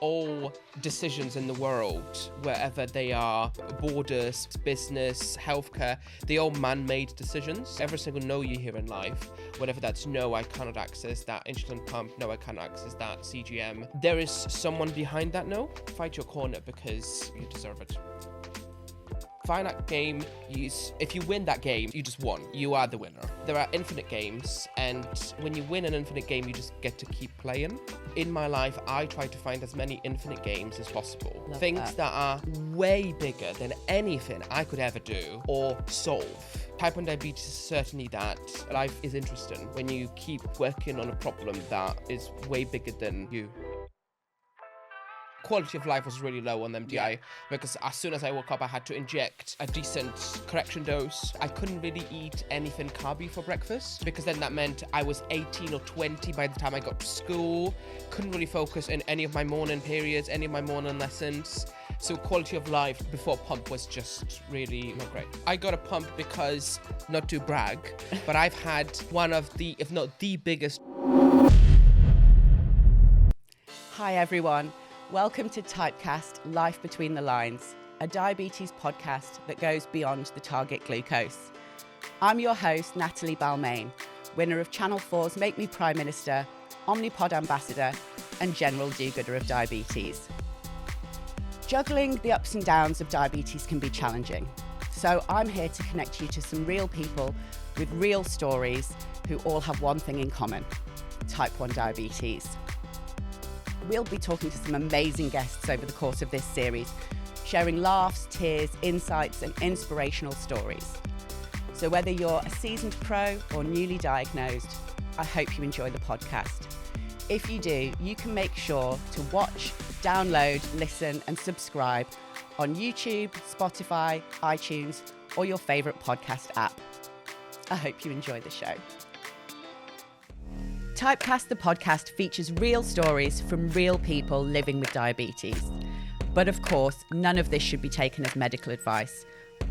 all decisions in the world, wherever they are, borders, business, healthcare, they're all man-made decisions. Every single no you hear in life, whatever that's no, I cannot access that insulin pump, no, I cannot access that CGM. There is someone behind that no. Fight your corner because you deserve it. Find that game, if you win that game, you just won. You are the winner. There are infinite games, and when you win an infinite game, you just get to keep playing. In my life, I try to find as many infinite games as possible. Love Things that are way bigger than anything I could ever do or solve. Type 1 diabetes is certainly that. Life is interesting when you keep working on a problem that is way bigger than you. Quality of life was really low on MDI because as soon as I woke up, I had to inject a decent correction dose. I couldn't really eat anything carby for breakfast because then that meant I was 18 or 20 by the time I got to school. Couldn't really focus in any of my morning periods, any of my morning lessons. So quality of life before pump was just really not great. I got a pump because, not to brag, but I've had one of the, if not the biggest. Hi everyone. Welcome to TypeCast Life Between the Lines, a diabetes podcast that goes beyond the target glucose. I'm your host, Natalie Balmain, winner of Channel 4's Make Me Prime Minister, Omnipod Ambassador, and General Do-Gooder of Diabetes. Juggling the ups and downs of diabetes can be challenging, so I'm here to connect you to some real people with real stories who all have one thing in common: type 1 diabetes. We'll be talking to some amazing guests over the course of this series, sharing laughs, tears, insights, and inspirational stories. So whether you're a seasoned pro or newly diagnosed, I hope you enjoy the podcast. If you do, you can make sure to watch, download, listen, and subscribe on YouTube, Spotify, iTunes, or your favorite podcast app. I hope you enjoy the show. TypeCast the podcast features real stories from real people living with diabetes. But of course, none of this should be taken as medical advice.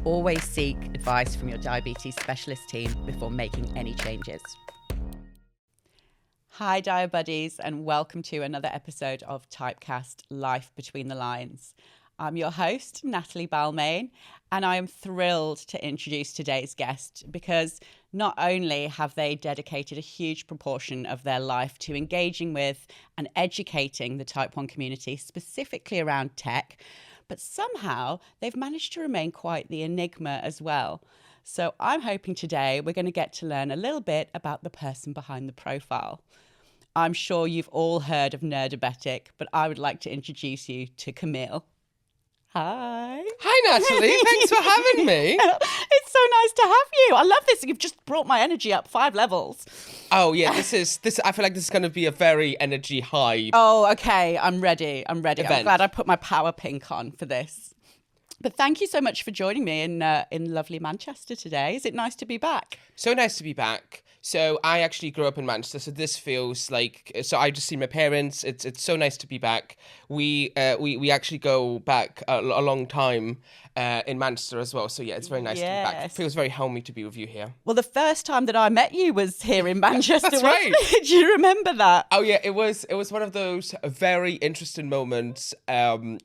Always seek advice from your diabetes specialist team before making any changes. Hi, Diabuddies, and welcome to another episode of TypeCast Life Between the Lines. I'm your host, Natalie Balmain, and I am thrilled to introduce today's guest because not only have they dedicated a huge proportion of their life to engaging with and educating the type 1 community, specifically around tech, but somehow they've managed to remain quite the enigma as well. So I'm hoping today we're going to get to learn a little bit about the person behind the profile. I'm sure you've all heard of Nerdabetic, but I would like to introduce you to Kamil. Hi. Hi, Natalie. Thanks for having me. It's so nice to have you. I love this. You've just brought my energy up 5 levels. Oh, yeah. This. I feel like this is going to be a very energy high. Oh, okay. I'm ready. Event. I'm glad I put my power pink on for this. But thank you so much for joining me in lovely Manchester today. Is it nice to be back? So nice to be back. So I actually grew up in Manchester, so this feels like, so I just see my parents. It's so nice to be back. We actually go back a long time in Manchester as well. So yeah, it's very nice to be back. It feels very homey to be with you here. Well, the first time that I met you was here in Manchester. That's right. Do you remember that? Oh yeah, it was one of those very interesting moments.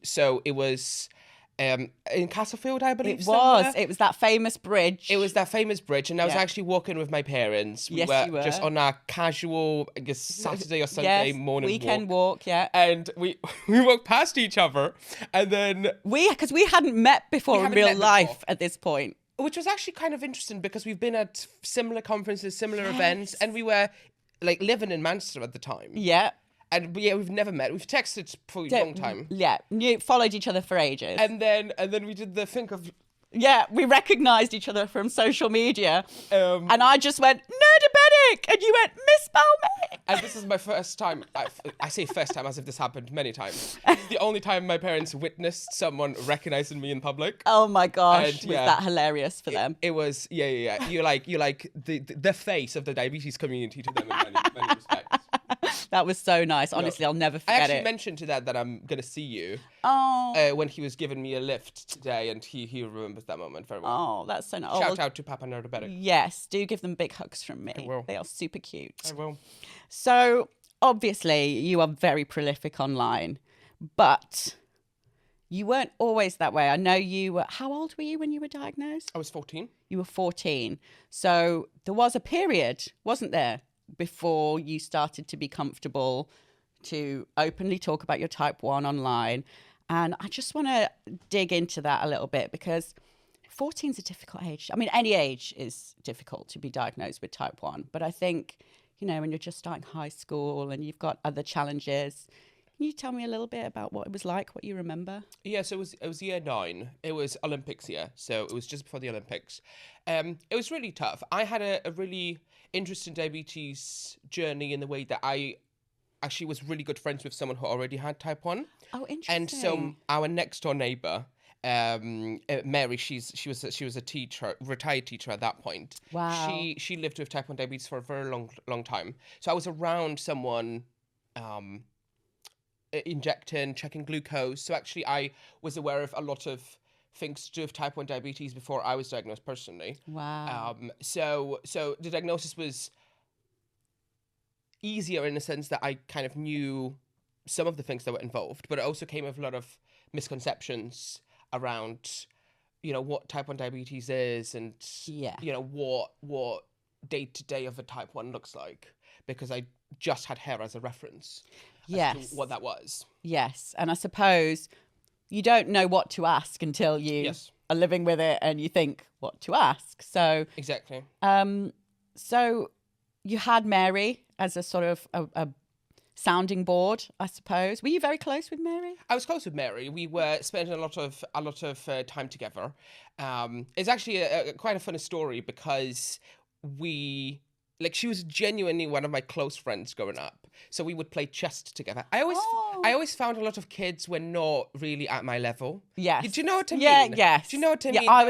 So it was in Castlefield, I believe. It was that famous bridge. It was that famous bridge, and I was actually walking with my parents. You were. Just on our casual, I guess, Saturday or Sunday morning weekend walk, yeah. And we walked past each other, and then because we hadn't met before in real life at this point. Which was actually kind of interesting because we've been at similar conferences, similar events, and we were like living in Manchester at the time. Yeah. And yeah, we've never met. We've texted for a long time. Yeah, followed each other for ages. And then we did the thing of... Yeah, we recognised each other from social media. And I just went, Nerdabetic! And you went, Miss Balmain! And this is my first time. I say first time as if this happened many times. It's the only time my parents witnessed someone recognising me in public. Oh my gosh, was that hilarious for them? It was, yeah. You're like the face of the diabetes community to them in many respects. That was so nice. Honestly, I'll never forget it. I actually mentioned to Dad that I'm going to see you. Oh. When he was giving me a lift today, and he remembers that moment very well. Oh, that's so nice. Shout out to Papa Nerdabetic. Yes, do give them big hugs from me. I will. They are super cute. I will. So, obviously, you are very prolific online. But you weren't always that way. I know you were, how old were you when you were diagnosed? I was 14. You were 14. So there was a period, wasn't there, before you started to be comfortable to openly talk about your type 1 online. And I just want to dig into that a little bit because 14 is a difficult age. I mean, any age is difficult to be diagnosed with type 1. But I think, you know, when you're just starting high school and you've got other challenges, can you tell me a little bit about what it was like, what you remember? Yeah, so it was year 9. It was Olympics year, so it was just before the Olympics. It was really tough. I had a really interesting diabetes journey in the way that I actually was really good friends with someone who already had type 1. Oh, interesting. And so our next door neighbor, Mary, she was a teacher, retired teacher at that point. Wow. She lived with type 1 diabetes for a very long time. So I was around someone injecting, checking glucose. So actually I was aware of a lot of things to do with type 1 diabetes before I was diagnosed personally. Wow. So the diagnosis was easier in the sense that I kind of knew some of the things that were involved, but it also came with a lot of misconceptions around, you know, what type 1 diabetes is and, you know, what day-to-day of a type 1 looks like, because I just had hair as a reference. As to what that was. Yes. And I suppose you don't know what to ask until you are living with it and you think what to ask. So exactly. So you had Mary as a sort of a sounding board, I suppose. Were you very close with Mary? I was close with Mary. We were spending a lot of time together. It's actually quite a funny story because she was genuinely one of my close friends growing up. So we would play chess together. I always found a lot of kids were not really at my level. Yes. Do you know what I mean? Yeah, yes. Do you know what I mean? Yeah, I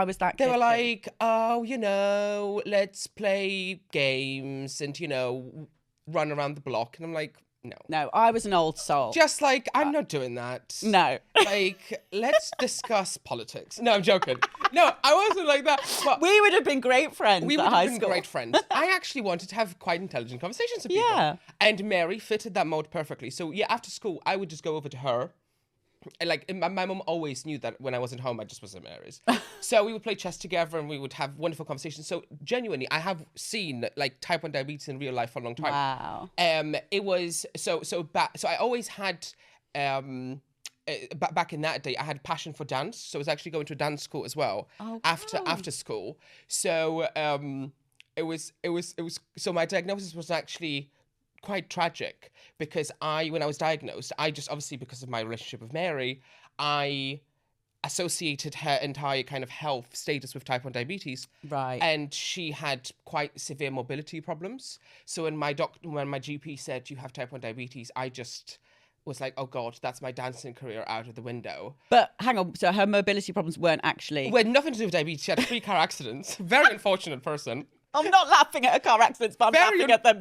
was that They kid were too. like, oh, you know, let's play games and, you know, run around the block. And I'm like, no. No, I was an old soul. Just like, I'm not doing that. No. Like, let's discuss politics. No, I'm joking. No, I wasn't like that. But we would have been great friends we at would high have been school. great friends. I actually wanted to have quite intelligent conversations with people. Yeah. And Mary fitted that mold perfectly. So, yeah, after school, I would just go over to her. And, like, my mum always knew that when I wasn't home, I just was at Mary's. So we would play chess together and we would have wonderful conversations. So genuinely, I have seen like type 1 diabetes in real life for a long time. Wow. It was so I always had back in that day, I had passion for dance. So I was actually going to a dance school as well after school. So it was so my diagnosis was actually quite tragic because when I was diagnosed, I just obviously because of my relationship with Mary, I associated her entire kind of health status with type 1 diabetes. Right. And she had quite severe mobility problems. So when my GP said you have type 1 diabetes, I just was like, oh God, that's my dancing career out of the window. But hang on, so her mobility problems weren't actually... Well, nothing to do with diabetes. She had 3 car accidents. Very unfortunate person. I'm not laughing at her car accidents, but I'm laughing at the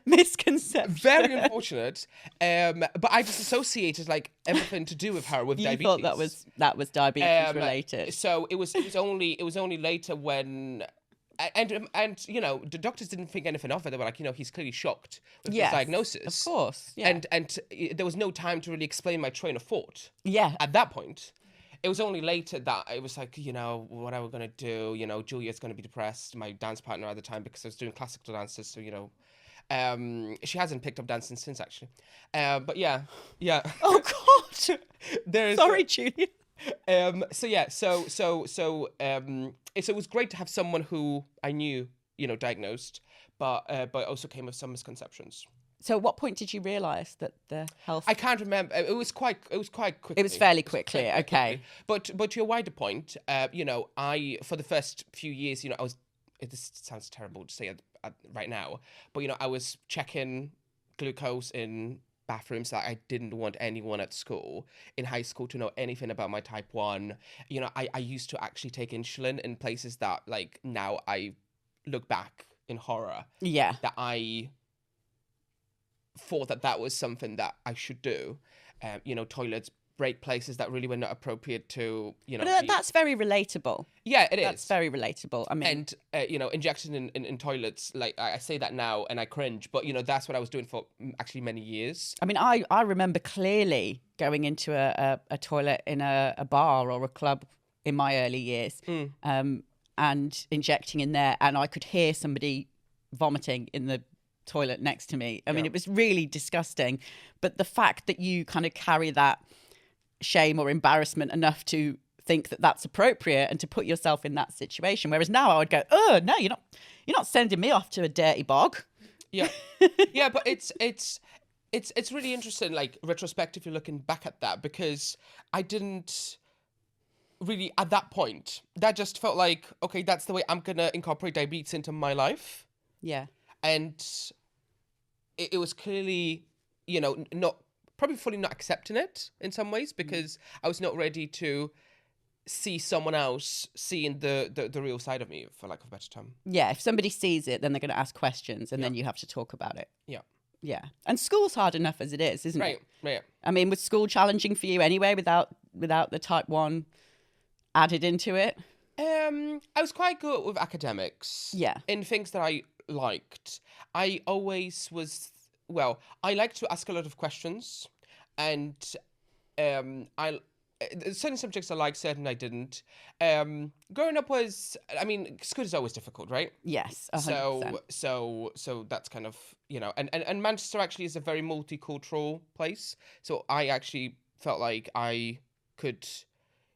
misconception. Very unfortunate. But I just associated like everything to do with her with diabetes. You thought that was diabetes related. So it was only later when and you know the doctors didn't think anything of it. They were like, you know, he's clearly shocked with his diagnosis. Of course. Yeah. And there was no time to really explain my train of thought. Yeah. At that point. It was only later that it was like, you know, what are we going to do? You know, Julia's going to be depressed, my dance partner at the time, because I was doing classical dances. So, you know, she hasn't picked up dancing since, actually. But yeah. Oh, God. Sorry, Julia. So it was great to have someone who I knew, you know, diagnosed, but also came with some misconceptions. So at what point did you realise that the health... I can't remember. It was quite quickly. It was fairly quickly, okay. Quickly. But to your wider point, you know, for the first few years, you know, this sounds terrible to say right now, but, you know, I was checking glucose in bathrooms that I didn't want anyone at school, in high school, to know anything about my type 1. You know, I used to actually take insulin in places that, like, now I look back in horror. Yeah. That I thought that was something that I should do. You know, toilets break places that really were not appropriate to, But that's very relatable. Yeah, it is. That's very relatable. I mean, and injection in toilets, like I say that now and I cringe, but that's what I was doing for actually many years. I mean, I remember clearly going into a toilet in a bar or a club in my early years, and injecting in there, and I could hear somebody vomiting in the toilet next to me. I mean, it was really disgusting. But the fact that you kind of carry that shame or embarrassment enough to think that that's appropriate and to put yourself in that situation, whereas now I would go, oh no, you're not sending me off to a dirty bog. Yeah. Yeah, but it's really interesting, like retrospectively looking back at that, because I didn't really at that point, that just felt like, okay, that's the way I'm gonna incorporate diabetes into my life. Yeah. And it was clearly, not probably fully not accepting it in some ways, because I was not ready to see someone else seeing the real side of me, for lack of a better term. Yeah, if somebody sees it, then they're going to ask questions, and then you have to talk about it. Yeah. Yeah. And school's hard enough as it is, isn't it? Right. I mean, was school challenging for you anyway, without the type 1 added into it? I was quite good with academics. Yeah. In things that I liked. I always was, I liked to ask a lot of questions, and certain subjects I liked, certain I didn't. Growing up was, I mean, school is always difficult, right? Yes, 100%. So that's kind of, and Manchester actually is a very multicultural place. So I actually felt like I could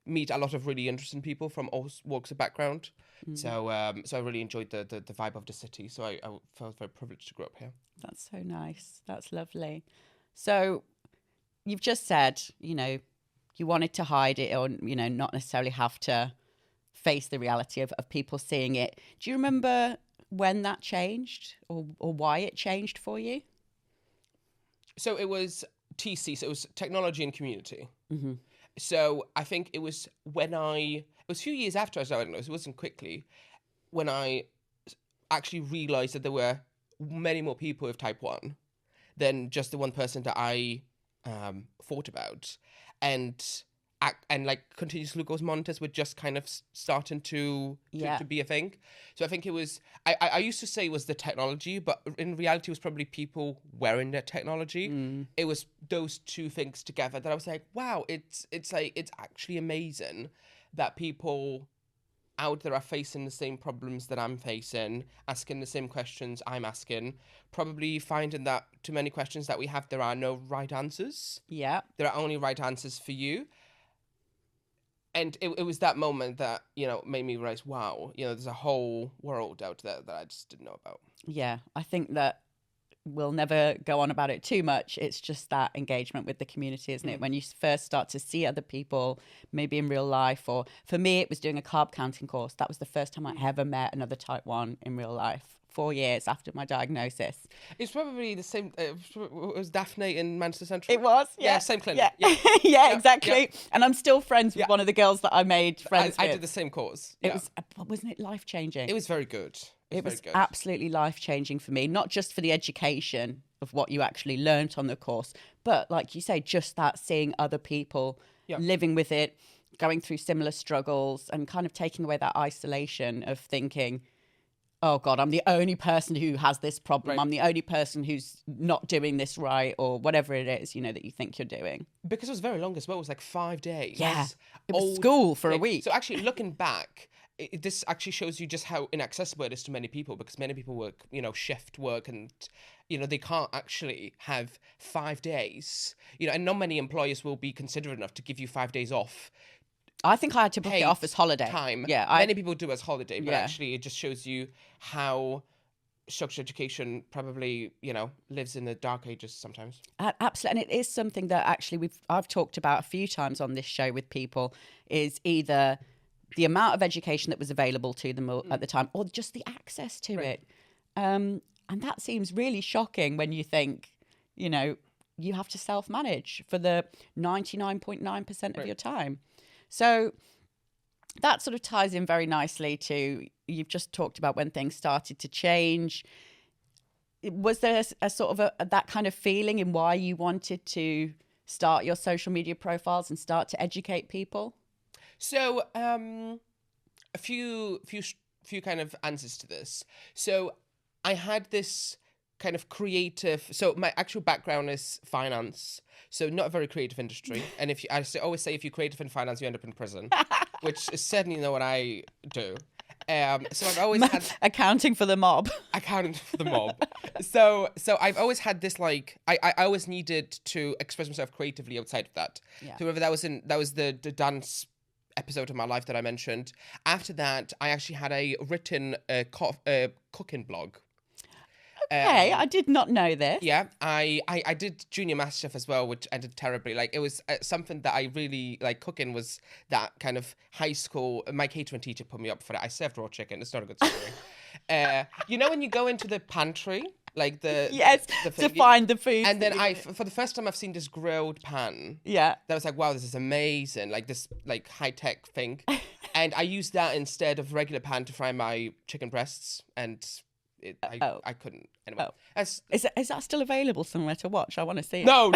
meet a lot of really interesting people from all walks of background. So I really enjoyed the vibe of the city. So I felt very privileged to grow up here. That's so nice. That's lovely. So you've just said, you wanted to hide it, or, not necessarily have to face the reality of people seeing it. Do you remember when that changed, or why it changed for you? So it was TC, so it was technology and community. Mm-hmm. So I think it was it was a few years after I was diagnosed, it wasn't quickly, when I actually realised that there were many more people with type 1 than just the one person that I thought about. And like continuous glucose monitors were just kind of starting to be a thing. So I think it was, I used to say it was the technology, but in reality it was probably people wearing that technology. It was those two things together that I was like, wow, it's actually amazing that people out there are facing the same problems that I'm facing, asking the same questions I'm asking, probably finding that to many questions that we have, there are no right answers. Yeah. There are only right answers for you. And it was that moment that, made me realize, wow, there's a whole world out there that I just didn't know about. Yeah, I think that we'll never go on about it too much. It's just that engagement with the community, isn't it? When you first start to see other people, maybe in real life, or for me, it was doing a carb counting course. That was the first time I ever met another type 1 in real life. 4 years after my diagnosis. It's probably the same. It was Daphne in Manchester Central. It was, yeah. Same clinic. Yeah, yeah, exactly. Yeah. And I'm still friends with one of the girls that I made friends with. I did the same course. It was, wasn't it life-changing? It was very good. It was absolutely life-changing for me, not just for the education of what you actually learnt on the course, but like you say, just that seeing other people living with it, going through similar struggles, and kind of taking away that isolation of thinking, oh God, I'm the only person who has this problem. Right. I'm the only person who's not doing this right, or whatever it is, that you think you're doing. Because it was very long as well. It was like 5 days. Yeah. It was school for a week. So actually looking back, this actually shows you just how inaccessible it is to many people, because many people work, shift work, and, they can't actually have 5 days, and not many employers will be considerate enough to give you 5 days off. I think I had to book it off as holiday. Time. Yeah, many people do as holiday, but actually it just shows you how structured education probably, lives in the dark ages sometimes. Absolutely. And it is something that actually I've talked about a few times on this show with people, is either the amount of education that was available to them at the time, or just the access to it. And that seems really shocking when you think, you have to self-manage for the 99.9% of your time. So that sort of ties in very nicely to, you've just talked about when things started to change. Was there a sort of that kind of feeling in why you wanted to start your social media profiles and start to educate people? So, a few kind of answers to this. So, I had this kind of creative. So, my actual background is finance. So, not a very creative industry. And always say, if you're creative in finance, you end up in prison, which is certainly not what I do. So I've always had accounting for the mob. So I've always had this, like, I always needed to express myself creatively outside of that. Yeah. So whether that was the dance episode of my life that I mentioned. After that, I actually had a written cooking blog. Okay, I did not know this. Yeah, I did Junior MasterChef as well, which ended terribly. Like, it was something that I really like. Cooking was that kind of high school. My catering teacher put me up for it. I served raw chicken. It's not a good story. You know when you go into the pantry, like the to find the food, and then for the first time I've seen this grilled pan. Yeah, that was like, wow, this is amazing. Like this like high tech thing, and I used that instead of regular pan to fry my chicken breasts and. I couldn't anyway. Is that still available somewhere to watch? I want to see it. No.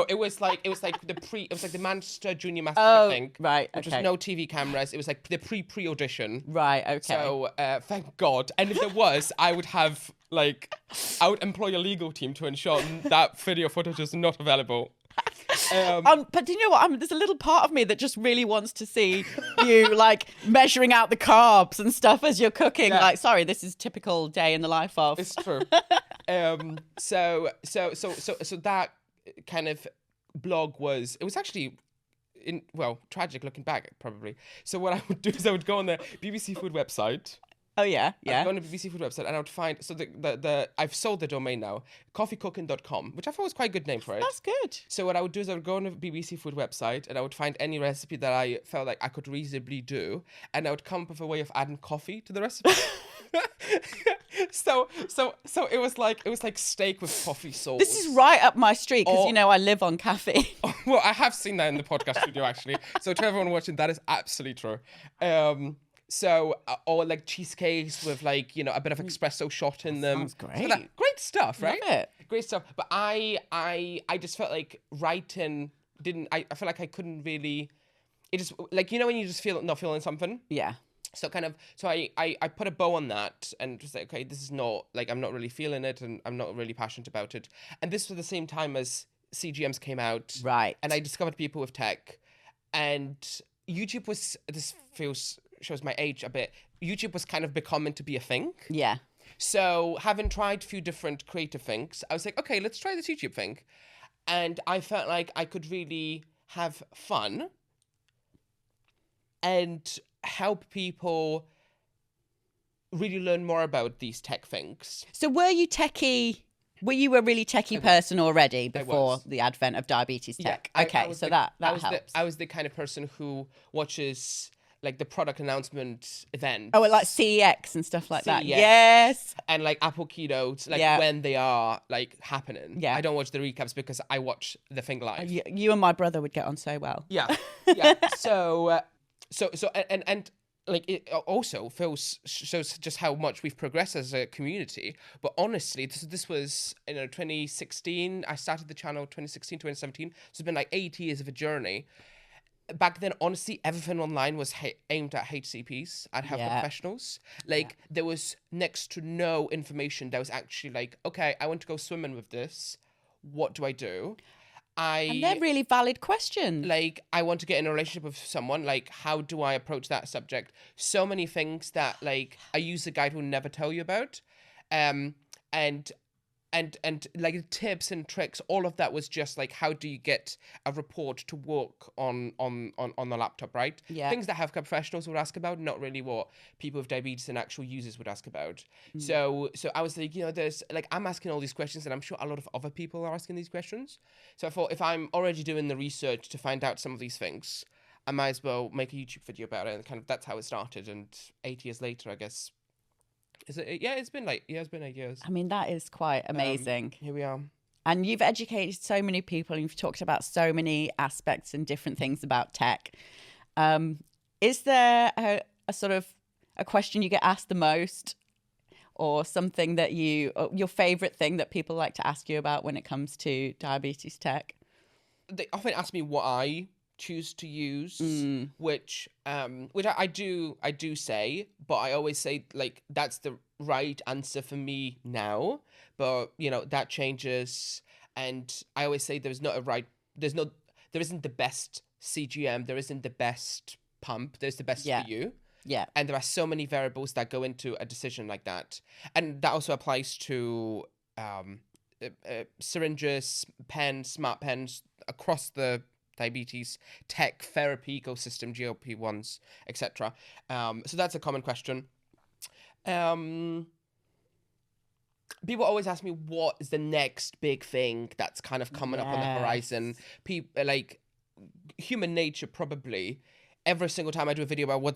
It was like the Manchester Junior Master thing. Right. Which was no TV cameras. It was like the pre-audition. Right. Okay. So thank God. And if there was, I would employ a legal team to ensure that video footage is not available. But do you know what? There's a little part of me that just really wants to see you like measuring out the carbs and stuff as you're cooking. Yeah. Like, sorry, this is typical day in the life of. It's true. So that kind of blog was actually tragic looking back probably. So what I would do is I would go on the BBC Food website. Oh, yeah. I'd go on the BBC Food website and I would find, so I've sold the domain now, coffeecooking.com, which I thought was quite a good name for it. That's good. So what I would do is I would go on the BBC Food website and I would find any recipe that I felt like I could reasonably do, and I would come up with a way of adding coffee to the recipe. So it was like steak with coffee sauce. This is right up my street because I live on caffeine. Well, I have seen that in the podcast studio actually. So to everyone watching, that is absolutely true. So, or like cheesecakes with like, a bit of espresso shot in them. Sounds great. So great stuff, right? Love it. Great stuff. But I just felt like writing I feel like I couldn't really, it just, like, when you just feel not feeling something? Yeah. So I put a bow on that and just like, okay, this is not, like, I'm not really feeling it and I'm not really passionate about it. And this was the same time as CGMs came out. Right. And I discovered people with tech. And YouTube shows my age a bit. YouTube was kind of becoming to be a thing. Yeah. So having tried a few different creative things, I was like, okay, let's try this YouTube thing. And I felt like I could really have fun and help people really learn more about these tech things. So were you techie? Were you a really techie person already before the advent of diabetes tech? Yeah, okay, so that helps. I was the kind of person who watches like the product announcement event. Oh, like CEX and stuff like that. Yes. And like Apple keynotes, like when they are like happening. Yeah. I don't watch the recaps because I watch the thing live. You and my brother would get on so well. Yeah. So like it also shows just how much we've progressed as a community. But honestly, this was 2016. I started the channel 2016, 2017. So it's been like 8 years of a journey. Back then, honestly, everything online was aimed at HCPs, at healthcare professionals. Like, there was next to no information that was actually like, okay, I want to go swimming with this. What do I do? And they're really valid questions. Like, I want to get in a relationship with someone. Like, how do I approach that subject? So many things that, like, a user guide will never tell you about. And like tips and tricks, all of that was just like, how do you get a report to work on the laptop, right? Yeah. Things that healthcare professionals would ask about, not really what people with diabetes and actual users would ask about. So I was like, there's like, I'm asking all these questions and I'm sure a lot of other people are asking these questions. So I thought, if I'm already doing the research to find out some of these things, I might as well make a YouTube video about it. And kind of that's how it started. And 8 years later, I guess. It's been 8 years. I mean, that is quite amazing. Here we are. And you've educated so many people and you've talked about so many aspects and different things about tech. Is there a sort of a question you get asked the most, or something that your favorite thing that people like to ask you about when it comes to diabetes tech? they often ask me what I choose to use, which I do say, but I always say like that's the right answer for me now. But that changes, and I always say there isn't the best CGM, there isn't the best pump, there's the best for you. Yeah. And there are so many variables that go into a decision like that. And that also applies to syringes, pens, smart pens across the diabetes tech therapy ecosystem, GLP-1s, etc. So that's a common question. People always ask me what is the next big thing that's kind of coming up on the horizon. People like human nature probably. Every single time I do a video about what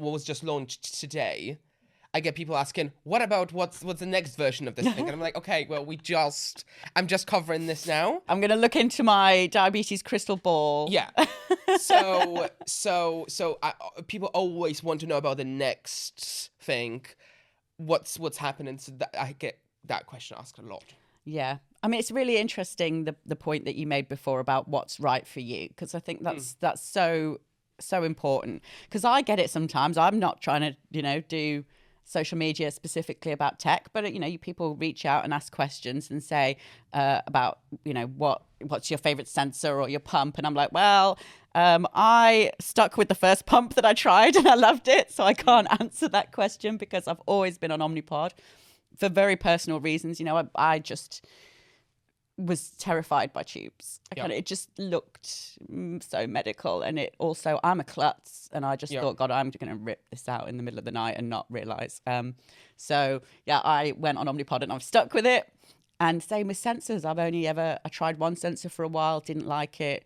was just launched today, I get people asking, "What about what's the next version of this thing?" And I'm like, "Okay, well, I'm just covering this now. I'm gonna look into my diabetes crystal ball." Yeah. So people always want to know about the next thing, what's happening. So that I get that question asked a lot. Yeah. I mean, it's really interesting, the point that you made before about what's right for you, because I think that's so important, because I get it sometimes. I'm not trying to, do social media specifically about tech, but, people reach out and ask questions and say about, what's your favorite sensor or your pump? And I'm like, well, I stuck with the first pump that I tried and I loved it. So I can't answer that question because I've always been on Omnipod for very personal reasons. I just was terrified by tubes. It just looked so medical, and it also, I'm a klutz, and I just thought, God, I'm going to rip this out in the middle of the night and not realize. So I went on Omnipod and I've stuck with it. And same with sensors. I tried one sensor for a while, didn't like it,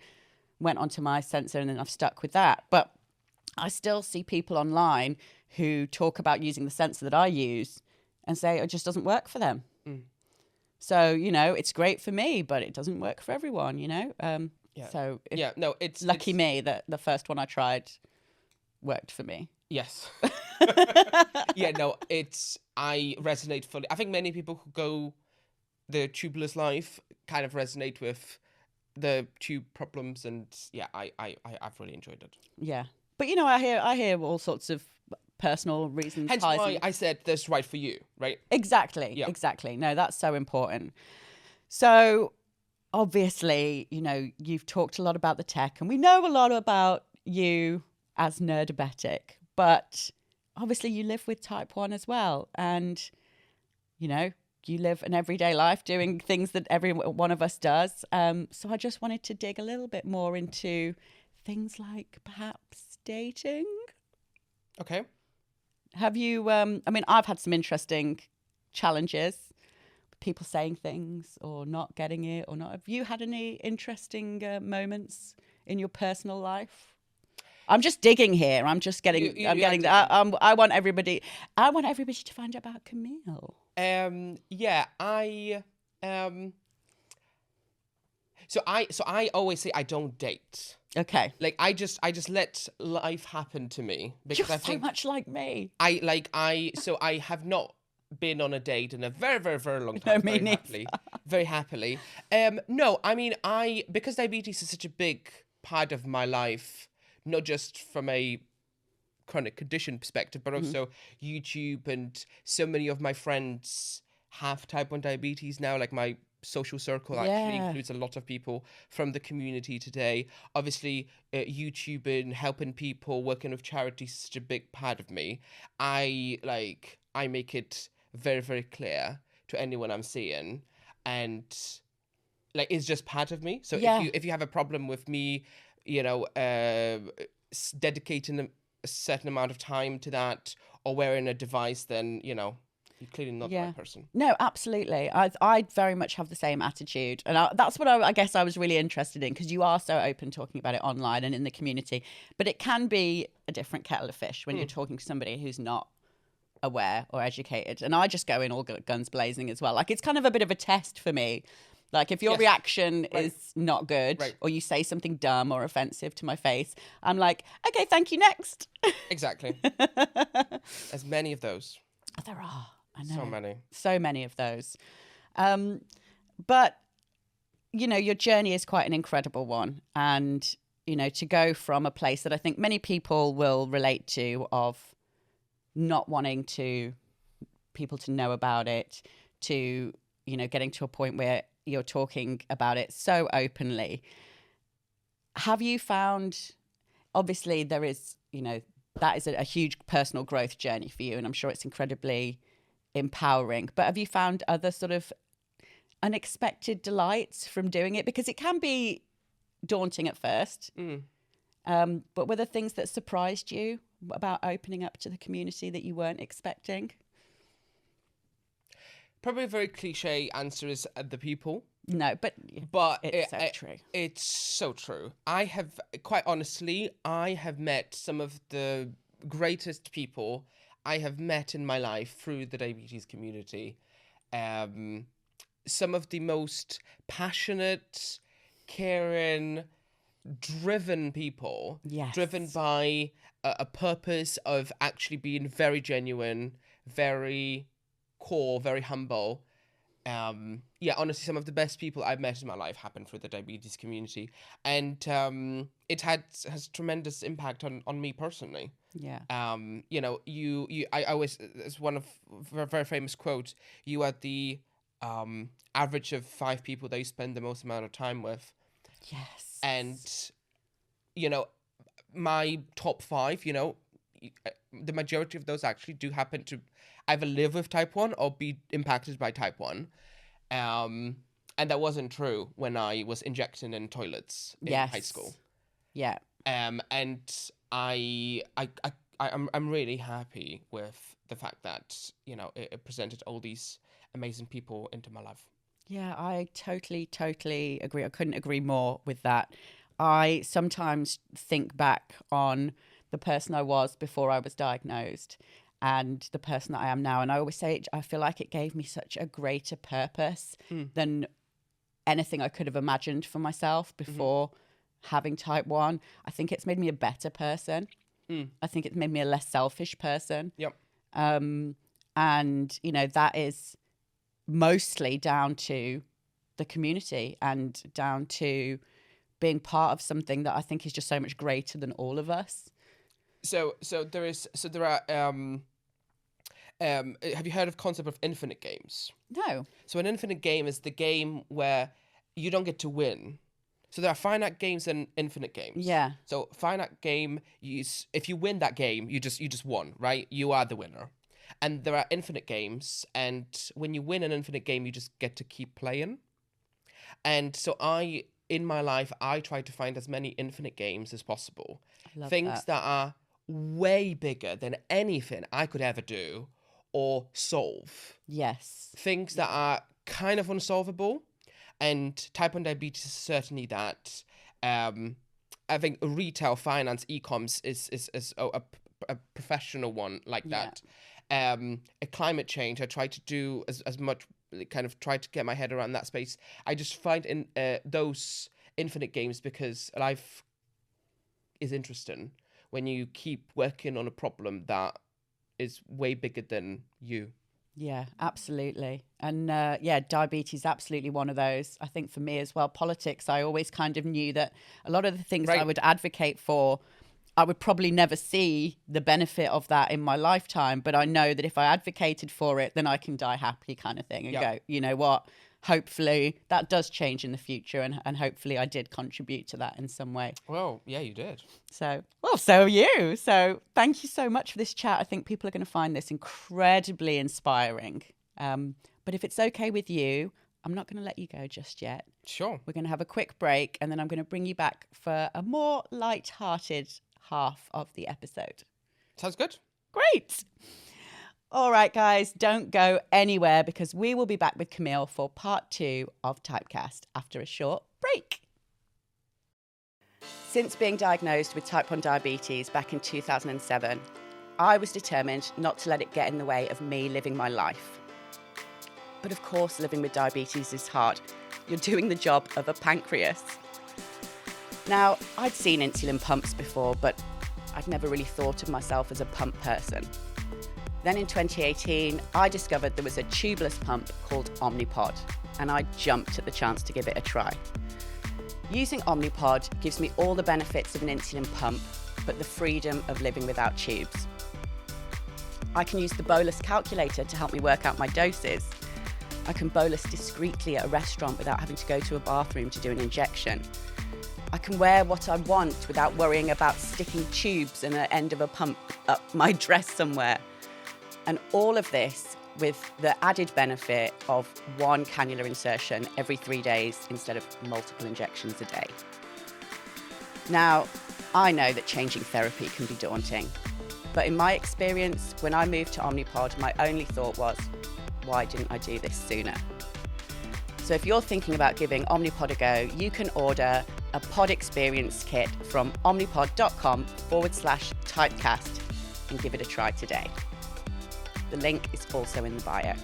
went onto my sensor, and then I've stuck with that. But I still see people online who talk about using the sensor that I use and say it just doesn't work for them. So, it's great for me, but it doesn't work for everyone, So it's lucky me that the first one I tried worked for me. Yes. I resonate fully. I think many people who go the tubeless life kind of resonate with the tube problems, and I've really enjoyed it. Yeah. But, I hear all sorts of personal reasons. Hence why I said this right for you, right? Exactly. Yeah. Exactly. No, that's so important. So obviously, you've talked a lot about the tech, and we know a lot about you as Nerdabetic, but obviously you live with type 1 as well. And, you live an everyday life doing things that every one of us does. So I just wanted to dig a little bit more into things like perhaps dating. Okay. Have you, I've had some interesting challenges, people saying things or not getting it or not. Have you had any interesting moments in your personal life? I'm just digging here. I'm just getting, I want everybody to find out about Kamil. So I always say I don't date. Okay. Like I just let life happen to me, because You're I think so much like me. I have not been on a date in a very, very, very long time. No, me very happily. Because diabetes is such a big part of my life, not just from a chronic condition perspective, but also YouTube, and so many of my friends have type 1 diabetes now. Like my social circle actually includes a lot of people from the community today. Obviously, YouTubing, helping people, working with charities is such a big part of me. I make it very, very clear to anyone I'm seeing, and it's just part of me. So if you have a problem with me, dedicating a certain amount of time to that, or wearing a device, then you're clearly not the right person. No, absolutely. I very much have the same attitude. And that's what I guess I was really interested in, because you are so open talking about it online and in the community. But it can be a different kettle of fish when you're talking to somebody who's not aware or educated. And I just go in all guns blazing as well. Like, it's kind of a bit of a test for me. Like, if your reaction is not good, or you say something dumb or offensive to my face, I'm like, okay, thank you, next. Exactly. As many of those. There are. I know. So many. So many of those. But your journey is quite an incredible one. And, to go from a place that I think many people will relate to of not wanting people to know about it to, getting to a point where you're talking about it so openly. Have you found, obviously there is, that is a huge personal growth journey for you, and I'm sure it's incredibly empowering, but have you found other sort of unexpected delights from doing it? Because it can be daunting at first. But were there things that surprised you about opening up to the community that you weren't expecting? Probably a very cliche answer is the people. No, but it's so true. It's so true. Quite honestly, I have met some of the greatest people I have met in my life through the diabetes community. Some of the most passionate, caring, driven people. Yes. Driven by a purpose of actually being very genuine, very core, very humble. Honestly, some of the best people I've met in my life happened through the diabetes community, and it has tremendous impact on me personally. Yeah. I always, it's one of a very famous quote. You are the average of 5 people that you spend the most amount of time with. Yes. And my top 5, the majority of those actually do happen to either live with type 1 or be impacted by type 1. And that wasn't true when I was injecting in toilets in high school. Yeah. And I'm really happy with the fact that, it presented all these amazing people into my life. Yeah, I totally agree. I couldn't agree more with that. I sometimes think back on the person I was before I was diagnosed and the person that I am now. And I always say, I feel like it gave me such a greater purpose than anything I could have imagined for myself before having type 1. I think it's made me a better person. I think it's made me a less selfish person. Yep. And, that is mostly down to the community and down to being part of something that I think is just so much greater than all of us. So there are have you heard of the concept of infinite games? No. So an infinite game is the game where you don't get to win. So there are finite games and infinite games. Yeah. So finite game, if you win that game, you just won, right? You are the winner. And there are infinite games, and when you win an infinite game, you just get to keep playing. And so in my life, I try to find as many infinite games as possible. Things that are way bigger than anything I could ever do or solve. Yes. Things that are kind of unsolvable. And type 1 diabetes is certainly that. I think retail, finance, e-coms is a professional one like that. A climate change, I try to do as much, kind of try to get my head around that space. I just find in those infinite games because life is interesting when you keep working on a problem that is way bigger than you. Yeah, absolutely. And diabetes is absolutely one of those. I think for me as well, politics, I always kind of knew that a lot of the things I would advocate for, I would probably never see the benefit of that in my lifetime. But I know that if I advocated for it, then I can die happy kind of thing and go, you know what? Hopefully that does change in the future, and hopefully I did contribute to that in some way. Well, yeah, you did. So are you. So thank you so much for this chat. I think people are going to find this incredibly inspiring. But if it's okay with you, I'm not going to let you go just yet. Sure. We're going to have a quick break, and then I'm going to bring you back for a more light-hearted half of the episode. Sounds good. Great. All right, guys, don't go anywhere because we will be back with Kamil for part 2 of TypeCast after a short break. Since being diagnosed with type 1 diabetes back in 2007, I was determined not to let it get in the way of me living my life. But of course, living with diabetes is hard. You're doing the job of a pancreas. Now, I'd seen insulin pumps before, but I'd never really thought of myself as a pump person. Then in 2018, I discovered there was a tubeless pump called Omnipod, and I jumped at the chance to give it a try. Using Omnipod gives me all the benefits of an insulin pump, but the freedom of living without tubes. I can use the bolus calculator to help me work out my doses. I can bolus discreetly at a restaurant without having to go to a bathroom to do an injection. I can wear what I want without worrying about sticking tubes and the end of a pump up my dress somewhere. And all of this with the added benefit of one cannula insertion every 3 days instead of multiple injections a day. Now, I know that changing therapy can be daunting, but in my experience, when I moved to Omnipod, my only thought was, why didn't I do this sooner? So if you're thinking about giving Omnipod a go, you can order a pod experience kit from omnipod.com/typecast and give it a try today. The link is also in the bio.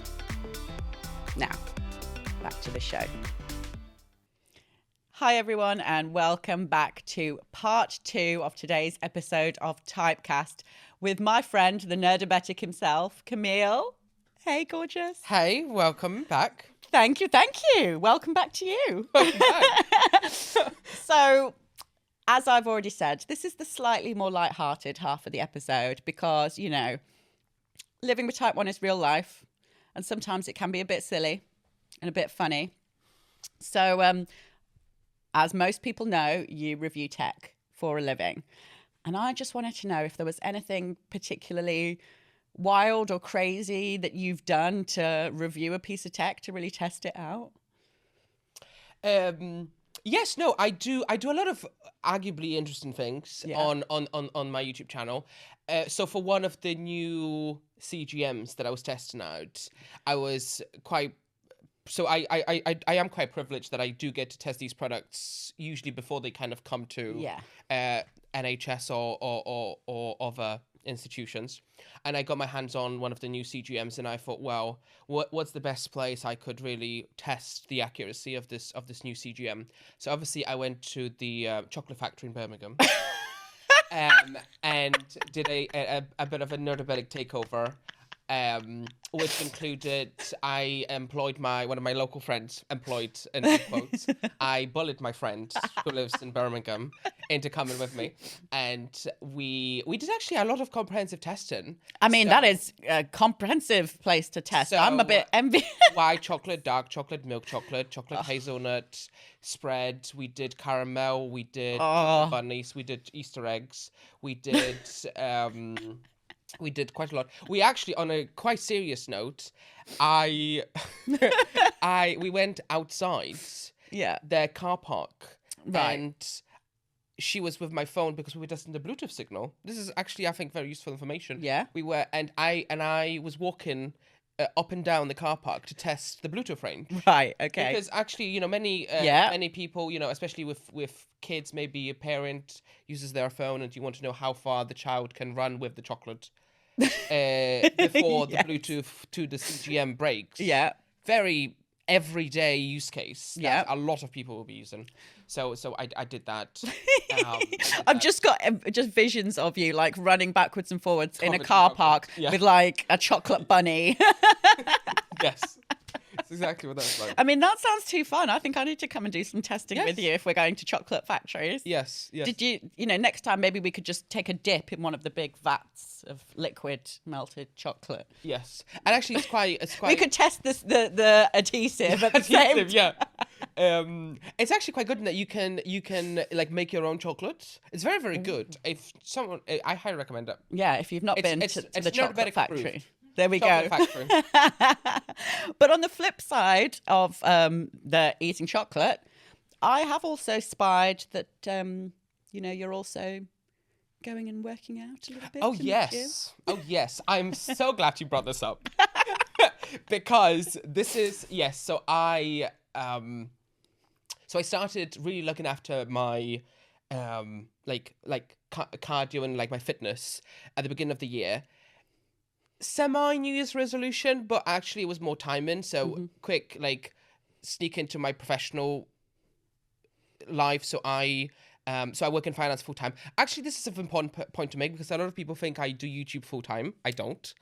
Now, back to the show. Hi, everyone, and welcome back to part 2 of today's episode of Typecast with my friend, the Nerdabetic himself, Kamil. Hey, gorgeous. Hey, welcome back. Thank you. Welcome back to you. Welcome back. So, as I've already said, this is the slightly more lighthearted half of the episode because, you know, living with type 1 is real life, and sometimes it can be a bit silly and a bit funny. So, as most people know, you review tech for a living. And I just wanted to know if there was anything particularly wild or crazy that you've done to review a piece of tech to really test it out. Yes, no, I do a lot of arguably interesting things on my YouTube channel. So for one of the new CGMs that I was testing out, I was quite... So I am quite privileged that I do get to test these products usually before they kind of come to NHS or other institutions. And I got my hands on one of the new CGMs, and I thought, well, what's the best place I could really test the accuracy of this new CGM? So obviously I went to the chocolate factory in Birmingham and did a bit of a Nerdabetic takeover. Which included I employed one of my local friends, employed in quotes. I bullied my friend who lives in Birmingham into coming with me, and we did actually a lot of comprehensive testing. I mean, that is a comprehensive place to test. So, I'm a bit envious. White chocolate, dark chocolate, milk chocolate, hazelnut spread. We did caramel. We did bunnies. We did Easter eggs. We did. We did quite a lot. We actually, on a quite serious note, we went outside their car park, and she was with my phone because we were testing the Bluetooth signal. This is actually, I think, very useful information. Yeah, we were, and I was walking up and down the car park to test the Bluetooth range. Right. Okay. Because actually, you know, many people, you know, especially with kids, maybe a parent uses their phone and you want to know how far the child can run with the chocolate before the Bluetooth to the CGM breaks. Yeah. Very everyday use case that a lot of people will be using. So I did that. I've just got visions of you like running backwards and forwards in a car park with like a chocolate bunny. Yes. That's exactly what that's like. I mean, that sounds too fun. I think I need to come and do some testing with you if we're going to chocolate factories. Yes. Did you know, next time maybe we could just take a dip in one of the big vats of liquid melted chocolate. Yes. And actually it's quite we could test the adhesive at the same time. It's actually quite good in that you can like make your own chocolate. It's very, very good. If someone, I highly recommend it. Yeah, if you've not been to the chocolate factory. Approved. There we go. But on the flip side of the eating chocolate, I have also spied that, you know, you're also going and working out a little bit. Oh, yes. Oh, yes. I'm so glad you brought this up. Because this is, yes. So I started really looking after my, like cardio and like my fitness at the beginning of the year. Semi-New Year's resolution, but actually it was more timing. So quick, like, sneak into my professional life. So I So I work in finance full time. Actually, this is an important point to make because a lot of people think I do YouTube full time. I don't.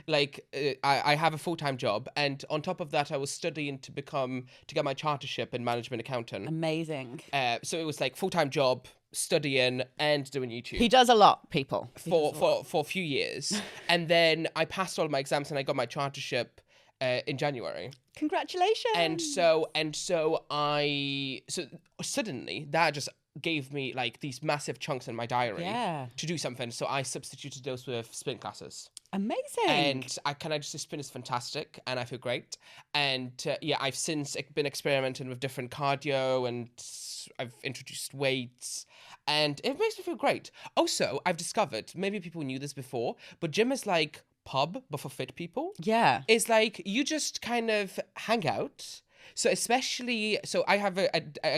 Like, I have a full time job, and on top of that, I was studying to get my chartership in management accounting. Amazing. So it was like full time job, studying and doing YouTube. He does a lot, people. For a few years, and then I passed all my exams and I got my chartership in January. Congratulations. And so suddenly that just gave me like these massive chunks in my diary to do something. So I substituted those with spin classes. Amazing. And I just say spin is fantastic and I feel great. And I've since been experimenting with different cardio and I've introduced weights and it makes me feel great. Also, I've discovered, maybe people knew this before, but gym is like pub, but for fit people. Yeah. It's like you just kind of hang out. So I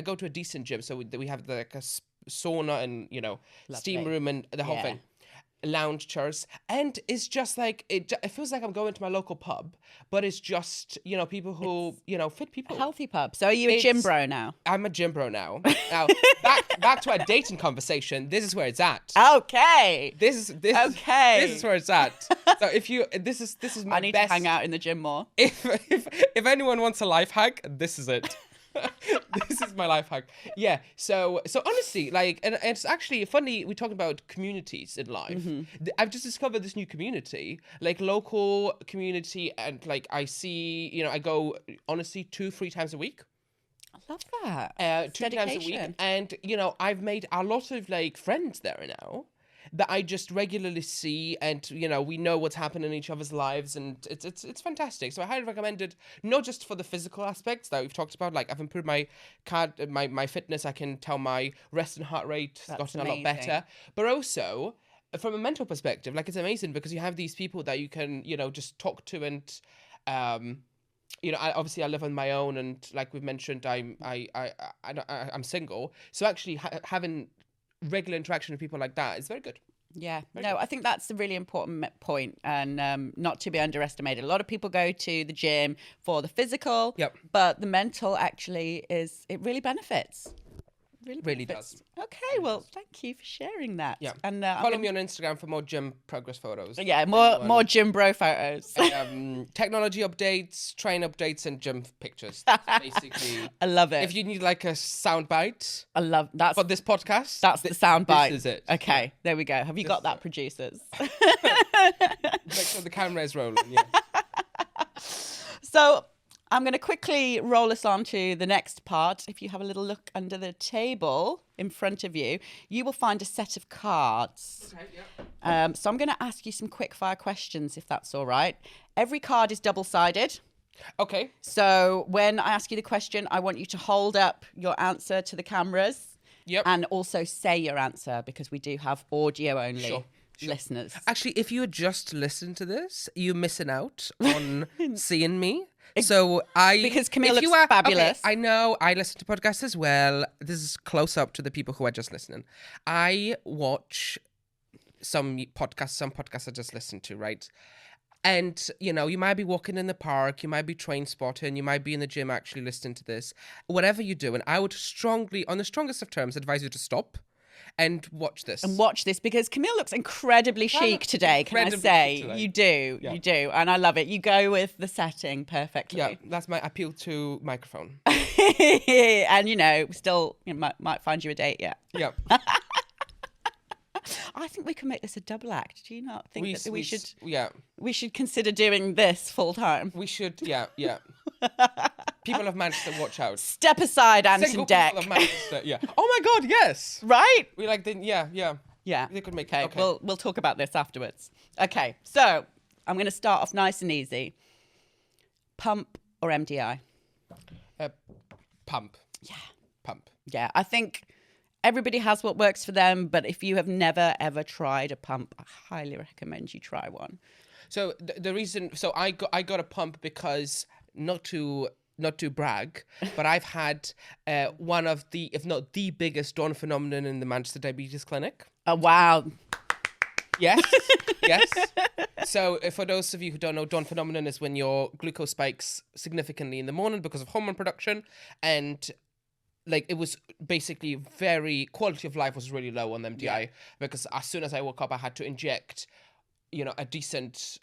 go to a decent gym. So we have like a sauna and, steam room and the whole thing. Lounge chairs, and it's just like it feels like I'm going to my local pub, but it's just people who fit people, healthy pub. So are you a gym bro now? I'm a gym bro now. Back to our dating conversation. This is where it's at. Okay. This is where it's at. So this is my I need best. To hang out in the gym more. If anyone wants a life hack, this is it. This is my life hack. Yeah. So honestly, like, and it's actually funny. We talk about communities in life. Mm-hmm. I've just discovered this new community, like local community, and like I see, I go honestly 2-3 times a week. I love that. 2 times a week, and I've made a lot of like friends there now that I just regularly see, and we know what's happening in each other's lives, and it's fantastic. So I highly recommend it, not just for the physical aspects that we've talked about. Like I've improved my fitness. I can tell my resting heart rate has gotten a lot better, but also from a mental perspective, like it's amazing because you have these people that you can just talk to, and I live on my own, and like we've mentioned, I'm single, so actually having regular interaction with people like that is very good. Yeah, I think that's a really important point, and not to be underestimated. A lot of people go to the gym for the physical, but the mental actually it really benefits. Really does. Okay, well, thank you for sharing that. Yeah, and follow me on Instagram for more gym progress photos. Yeah, more gym bro photos. Technology updates, train updates, and gym pictures. That's basically, I love it. If you need like a sound bite, I love that for this podcast. That's the sound bite. This is it. Okay, there we go. Have you got that, producers? Make sure the camera is rolling. Yeah. So I'm going to quickly roll us on to the next part. If you have a little look under the table in front of you, you will find a set of cards. Okay, yeah. So I'm going to ask you some quick fire questions, if that's all right. Every card is double-sided. Okay. So when I ask you the question, I want you to hold up your answer to the cameras. Yep. And also say your answer, because we do have audio only. Sure. Listeners. Actually, if you just listen to this, you're missing out on seeing me. So because Kamil looks fabulous. Okay, I know. I listen to podcasts as well. This is close up to the people who are just listening. I watch some podcasts I just listen to, right? And, you might be walking in the park, you might be train spotting, you might be in the gym actually listening to this. Whatever you do, and I would strongly, on the strongest of terms, advise you to stop and watch this. Because Kamil looks incredibly chic today, can I say? You do, you do. And I love it. You go with the setting perfectly. Yeah, that's my appeal to microphone. And, still might find you a date yet. Yeah. I think we can make this a double act. Do you not think that we should? Yeah. We should consider doing this full time. We should. Yeah. People of Manchester, watch out. Step aside, Anton Deck. People of Manchester. Yeah. Oh my God. Yes. Right. We like the yeah. Yeah. They could make it. Okay. We'll talk about this afterwards. Okay. So I'm going to start off nice and easy. Pump or MDI? Pump. Yeah. Pump. Yeah. I think everybody has what works for them, but if you have never ever tried a pump, I highly recommend you try one. So the reason, I got a pump because not to brag, but I've had one of the, if not the biggest dawn phenomenon in the Manchester Diabetes Clinic. Oh wow! Yes. So for those of you who don't know, dawn phenomenon is when your glucose spikes significantly in the morning because of hormone production, and like, it was basically quality of life was really low on MDI because as soon as I woke up, I had to inject, a decent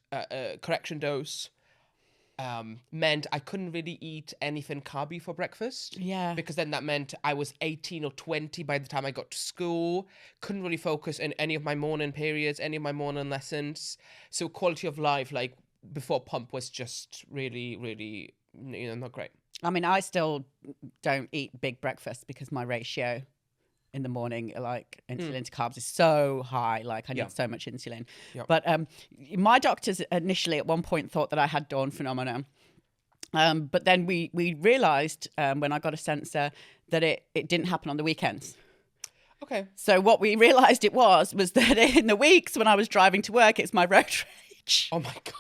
correction dose. Meant I couldn't really eat anything carby for breakfast. Yeah. Because then that meant I was 18 or 20 by the time I got to school. Couldn't really focus in any of my morning periods, any of my morning lessons. So quality of life, like before pump, was just really, really, not great. I mean, I still don't eat big breakfast because my ratio in the morning, like insulin to carbs, is so high. Like I need so much insulin. Yep. But my doctors initially at one point thought that I had dawn phenomena. But then we realized when I got a sensor that it didn't happen on the weekends. Okay. So what we realized it was that in the weeks when I was driving to work, it's my road rage. Oh my God.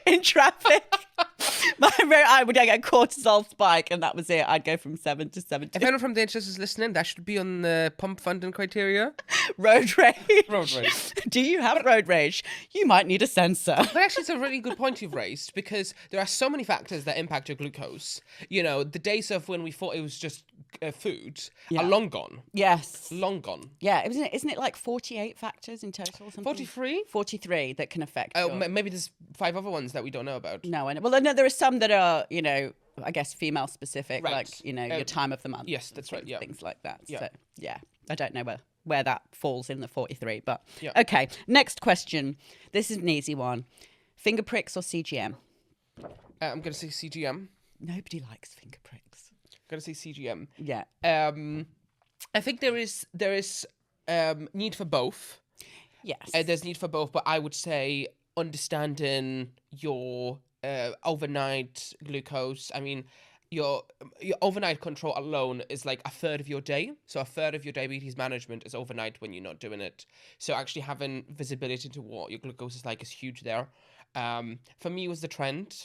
In traffic. I would get a cortisol spike, and that was it. I'd go from 7 to 17. If anyone from the NHS is listening, that should be on the pump funding criteria. Road rage. Road rage. Do you have road rage? You might need a sensor. But actually, it's a really good point you've raised because there are so many factors that impact your glucose. The days of when we thought it was just food are long gone. Yes. Long gone. Yeah, isn't it like 48 factors in total? Or something? 43? 43 that can affect. Oh, maybe there's 5 other ones that we don't know about. No, I know. Well, no, there are some that are, I guess female specific, Right. like, your time of the month. Yes, that's right. Yeah. Things like that. Yeah. So, yeah, I don't know where that falls in the 43, but Yeah. Okay. Next question. This is an easy one. Finger pricks or CGM? I'm going to say CGM. Nobody likes finger pricks. I'm going to say CGM. Yeah. I think there is need for both. Yes. There's need for both, but I would say understanding your overnight glucose. I mean, your overnight control alone is like a third of your day. So a third of your diabetes management is overnight when you're not doing it. So actually having visibility into what your glucose is like is huge there. For me, it was the trend.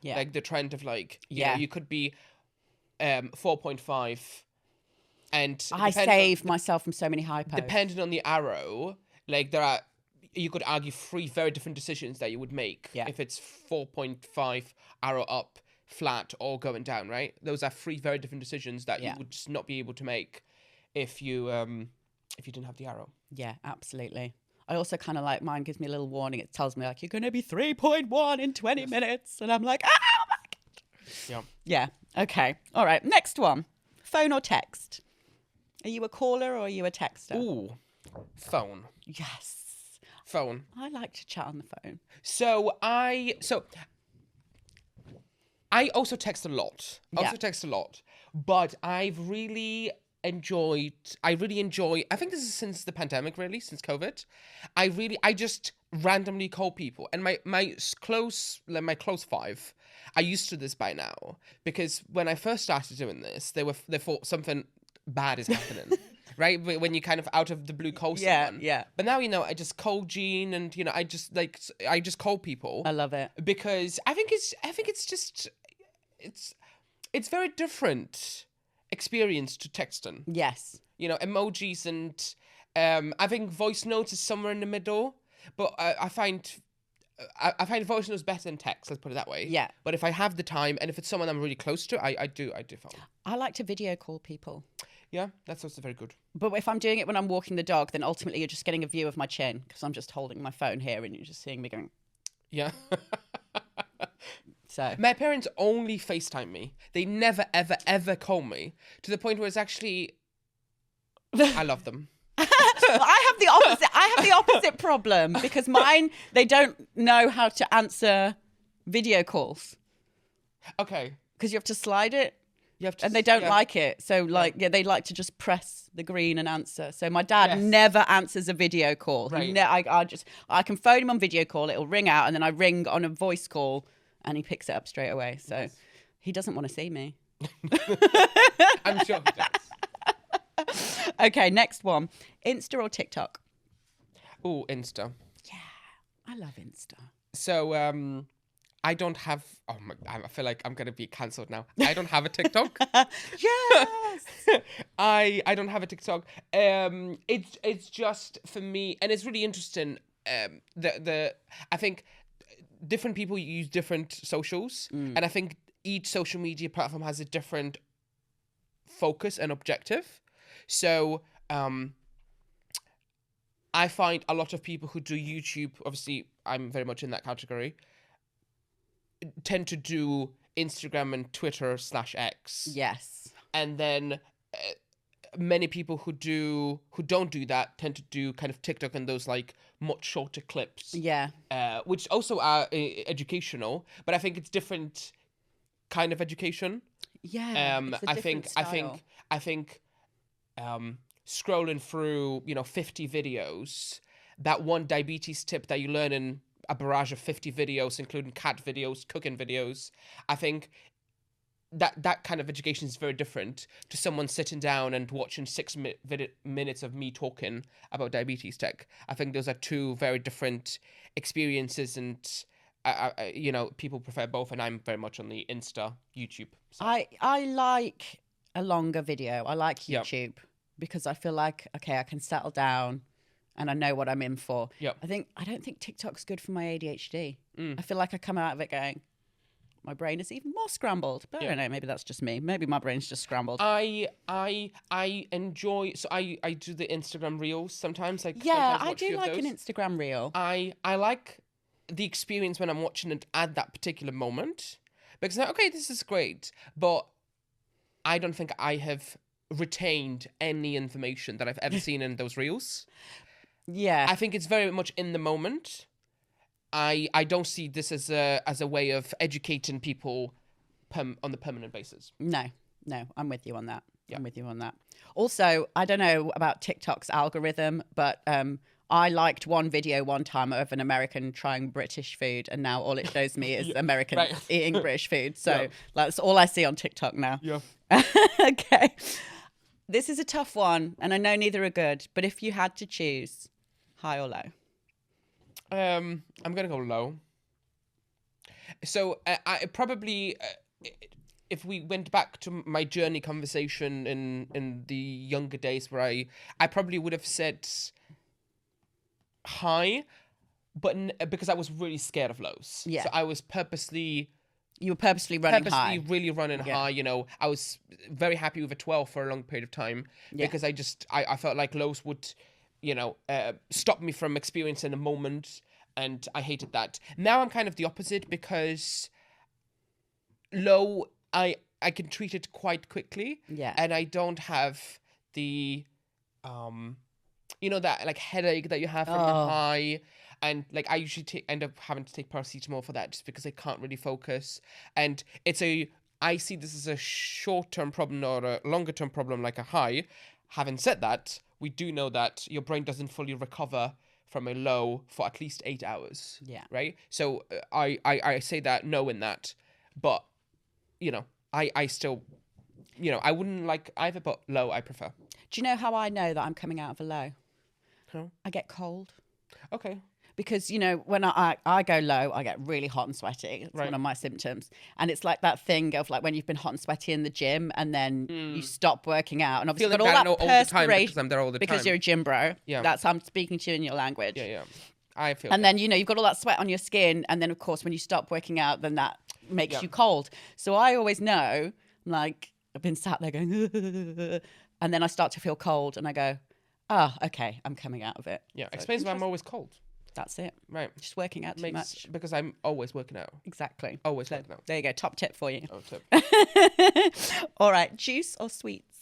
Yeah. Like the trend of like, you could be 4.5 and I saved myself from so many hypos. Depending on the arrow, like you could argue 3 very different decisions that you would make if it's 4.5 arrow up, flat, or going down, right? Those are 3 very different decisions that you would just not be able to make if you didn't have the arrow. Yeah, absolutely. I also kind of like, mine gives me a little warning. It tells me like, you're going to be 3.1 in 20 minutes. And I'm like, oh my God. Yeah. Okay. All right. Next one. Phone or text? Are you a caller or are you a texter? Ooh, phone. Yes. Phone. I like to chat on the phone. So I also text a lot. But I really enjoy, I think this is since the pandemic, really, since COVID. I just randomly call people. And my close 5 are used to this by now. Because when I first started doing this, they thought something bad is happening. Right? When you kind of out of the blue call someone. Yeah. But now, I just call Jean and, I just call people. I love it. Because I think it's just, it's very different experience to texting. Yes. Emojis and I think voice notes is somewhere in the middle, but I find voice notes better than text, let's put it that way. Yeah. But if I have the time and if it's someone I'm really close to, I do phone. I like to video call people. Yeah, that's also very good. But if I'm doing it when I'm walking the dog, then ultimately you're just getting a view of my chin because I'm just holding my phone here and you're just seeing me going. Yeah. So my parents only FaceTime me. They never, ever, ever call me to the point where it's actually, I love them. Well, I have the opposite problem because mine, they don't know how to answer video calls. Okay. Because you have to slide it. You have to, and they don't like it. So they like to just press the green and answer. So my dad never answers a video call. Right. I can phone him on video call. It'll ring out and then I ring on a voice call and he picks it up straight away. So he doesn't want to see me. I'm sure he does. Okay, next one. Insta or TikTok? Oh, Insta. Yeah, I love Insta. So, I don't have. Oh my! I feel like I'm gonna be cancelled now. I don't have a TikTok. Yes. I don't have a TikTok. It's just for me, and it's really interesting. I think different people use different socials, and I think each social media platform has a different focused and objective. So I find a lot of people who do YouTube, obviously I'm very much in that category, tend to do Instagram and Twitter /X. Yes. And then many people who don't do that tend to do kind of TikTok and those like much shorter clips. Yeah. Which also are educational, but I think it's different kind of education. Yeah. It's a different style. I think scrolling through 50 videos, that one diabetes tip that you learn in a barrage of 50 videos, including cat videos, cooking videos, I think that kind of education is very different to someone sitting down and watching 6 minutes of me talking about diabetes tech. I think those are two very different experiences, and people prefer both, and I'm very much on the YouTube side. I like a longer video. I like YouTube because I feel like, okay, I can settle down and I know what I'm in for. Yep. I don't think TikTok's good for my ADHD. I feel like I come out of it going, my brain is even more scrambled. But I don't know, maybe that's just me. Maybe my brain's just scrambled. I enjoy, so I do the Instagram reels sometimes. I do like an Instagram reel. I like the experience when I'm watching it at that particular moment, because okay, this is great, but I don't think I have retained any information that I've ever seen in those reels. Yeah. I think it's very much in the moment. I don't see this as a way of educating people on the permanent basis. No, I'm with you on that. Yeah. I'm with you on that. Also, I don't know about TikTok's algorithm, but I liked one video one time of an American trying British food, and now all it shows me is Americans eating British food. So that's all I see on TikTok now. Yeah. Okay. This is a tough one, and I know neither are good, but if you had to choose, high or low? I'm gonna go low. So I probably, if we went back to my journey conversation in the younger days, where I probably would have said high, but because I was really scared of lows. Yeah. So I was purposely. You were purposely running high. Really running high. I was very happy with a 12 for a long period of time because I felt like lows would, stop me from experiencing a moment, and I hated that. Now I'm kind of the opposite, because low, I can treat it quite quickly. Yeah. And I don't have the, that like headache that you have from the high. And like I usually end up having to take paracetamol for that, just because I can't really focus. And I see this as a short-term problem or a longer-term problem, like a high. Having said that, we do know that your brain doesn't fully recover from a low for at least 8 hours. Yeah. Right? So I say that knowing that, but I still, I wouldn't like either, but low I prefer. Do you know how I know that I'm coming out of a low? How? I get cold. Okay. Because, when I go low, I get really hot and sweaty. It's one of my symptoms. And it's like that thing of like when you've been hot and sweaty in the gym and then you stop working out. And obviously you've got all that perspiration because I'm there all the time. Because you're a gym bro. Yeah. That's how I'm speaking to you in your language. Yeah. I feel And then, you've got all that sweat on your skin. And then, of course, when you stop working out, then that makes you cold. So I always know, like, I've been sat there going, and then I start to feel cold and I go, okay, I'm coming out of it. Yeah, So explains why I'm always cold. That's it. Right. Just working out too much. Because I'm always working out. Exactly. Always working out. There you go. Top tip for you. Oh, tip. All right. Juice or sweets?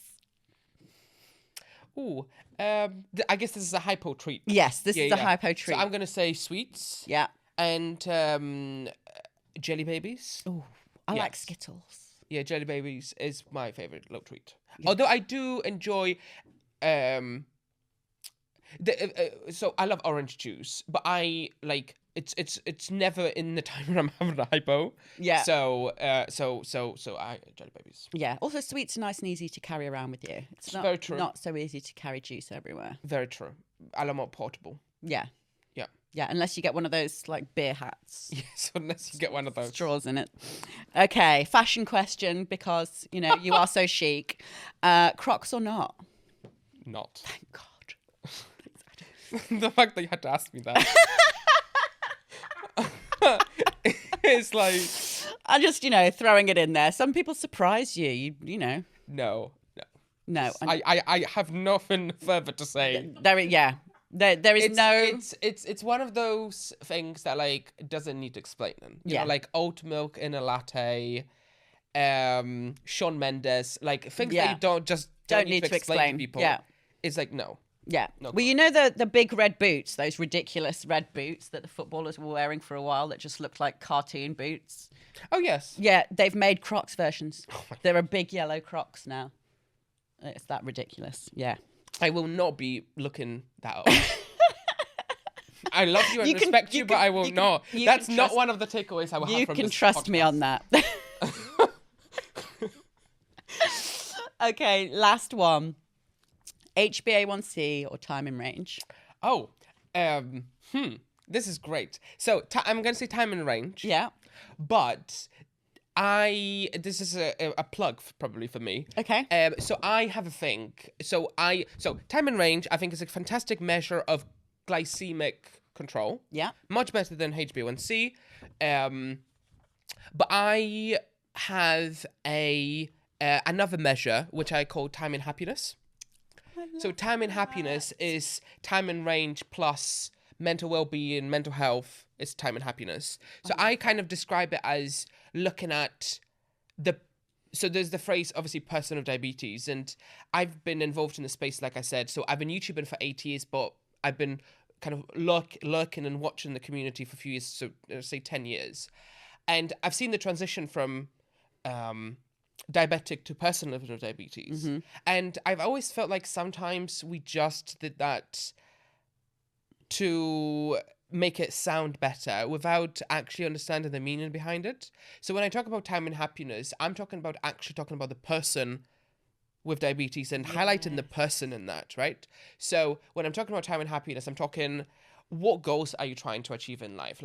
Ooh. I guess this is a hypo treat. Yes, this is a hypo treat. So I'm going to say sweets. Yeah. And jelly babies. Ooh, I like Skittles. Yeah, jelly babies is my favorite little treat. Yes. Although I do enjoy... so I love orange juice, but I like it's never in the time when I'm having a hypo. Yeah. So I jelly babies. Yeah. Also, sweets are nice and easy to carry around with you. It's not, very true. Not so easy to carry juice everywhere. Very true. A lot more portable. Yeah. Yeah. Yeah. Unless you get one of those like beer hats. Yes. Unless you get one of those straws in it. Okay. Fashion question, because you are so chic. Crocs or not? Not. Thank God. The fact that you had to ask me that. It's like... I'm just, throwing it in there. Some people surprise you, you know. No. No. I have nothing further to say. There is It's one of those things that like doesn't need explaining. You know, like oat milk in a latte, Shawn Mendes, like things that you don't need to explain to people. Yeah. It's like no. Yeah. No, well, you know the big red boots, those ridiculous red boots that the footballers were wearing for a while that just looked like cartoon boots? Oh, yes. Yeah, they've made Crocs versions. There are big yellow Crocs now. It's that ridiculous. Yeah. I will not be looking that up. I love you and respect you, but I will not. That's not one of the takeaways I will have from this You can trust me on that. Okay, last one. HbA1c or time in range? Oh, this is great. So I'm going to say time in range. Yeah. But this is a plug probably for me. Okay. So I have a thing. So time in range, I think, is a fantastic measure of glycemic control. Yeah. Much better than HbA1c. But I have another measure which I call time in happiness. So time in happiness is time in range plus mental well-being, mental health is time in happiness. So I kind of describe it as looking at so there's the phrase, obviously, person of diabetes, and I've been involved in the space, like I said. So I've been YouTubing for 8 years, but I've been kind of lurking and watching the community for a few years, so say 10 years. And I've seen the transition from diabetic to person living with diabetes. Mm-hmm. And I've always felt like sometimes we just did that to make it sound better without actually understanding the meaning behind it. So when I talk about time and happiness, I'm talking about the person with diabetes and highlighting the person in that, right? So when I'm talking about time and happiness, I'm talking what goals are you trying to achieve in life?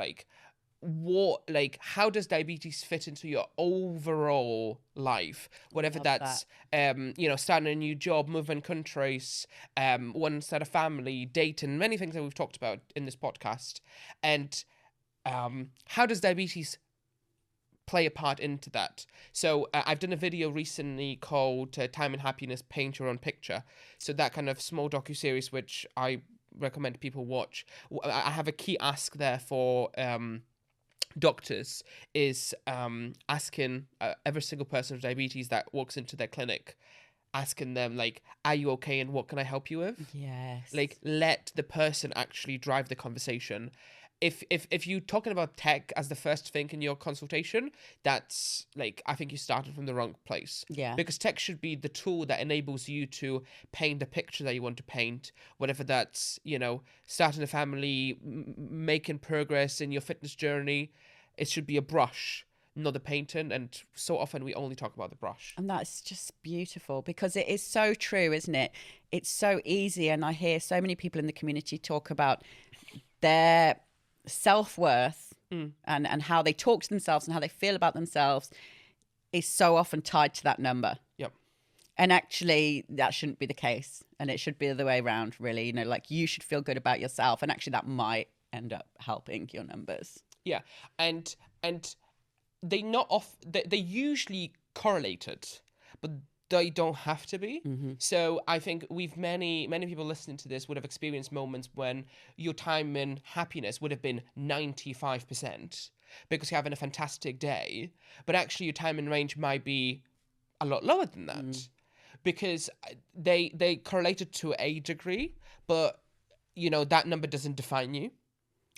How does diabetes fit into your overall life? Whatever that's, starting a new job, moving countries, wanting to start a family, dating, many things that we've talked about in this podcast. And how does diabetes play a part into that? So I've done a video recently called Time and Happiness, Paint Your Own Picture. So that kind of small docuseries, which I recommend people watch. I have a key ask there for doctors is asking every single person with diabetes that walks into their clinic, asking them, like, are you okay and what can I help you with? Yes. Like, let the person actually drive the conversation. If you're talking about tech as the first thing in your consultation, that's like, I think you started from the wrong place. Yeah. Because tech should be the tool that enables you to paint the picture that you want to paint, whatever that's, starting a family, making progress in your fitness journey. It should be a brush, not the painting. And so often we only talk about the brush. And that's just beautiful because it is so true, isn't it? It's so easy. And I hear so many people in the community talk about their self-worth and how they talk to themselves and how they feel about themselves is so often tied to that number. Yep. And actually that shouldn't be the case, and it should be the other way around, really. Like, you should feel good about yourself, and actually that might end up helping your numbers. Yeah. And they usually correlated, but they don't have to be. Mm-hmm. So I think many people listening to this would have experienced moments when your time in happiness would have been 95% because you're having a fantastic day, but actually your time in range might be a lot lower than that because they correlated to a degree, but that number doesn't define you.